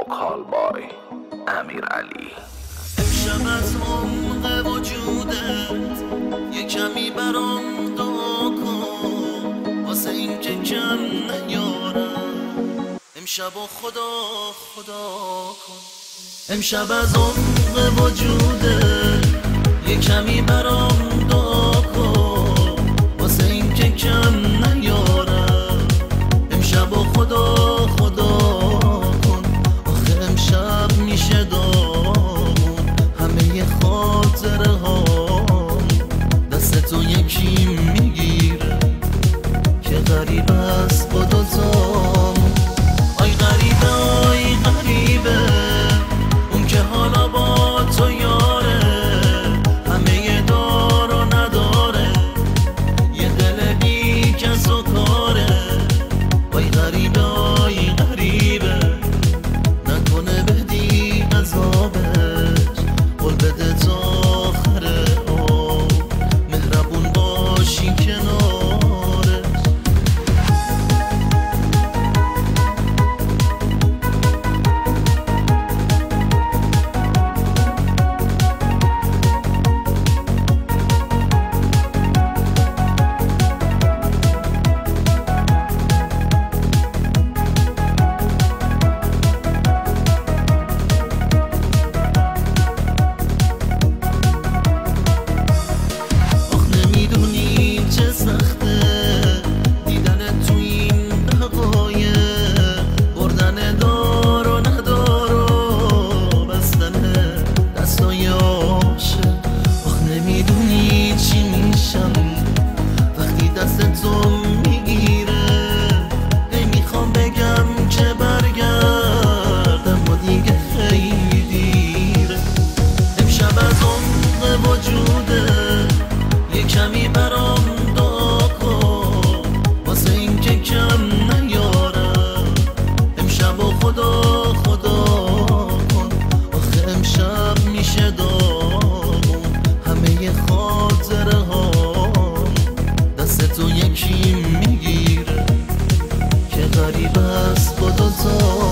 وکال بای امیرعلی. امشب از عمق وجودت یه کمی برام دعا کن، واسه این که کم نیارم. امشب و خدا کن. امشب از عمق وجودت یه کمی برام دعا کن، واسه این که کم نیارم. امشب و خدا کن. آخه امشب میشه دامون همه خاطره ها، دست تو یکی میگیره که غریب است با دوتامون. آی غریبه اون که حالا با تو یاره، همه دار و نداره، یه دل بی کس و کاره. آی غریبه نکنه بدی عذابش، قول بده تا آخر عمر مهربون باشی کنارش. کمی برام دعا کن، واسه این که کم نیارم. امشب و خدا کن. آخه امشب میشه دامون همه خاطره ها، دست تو یکی میگیره که غریب است با دوتا.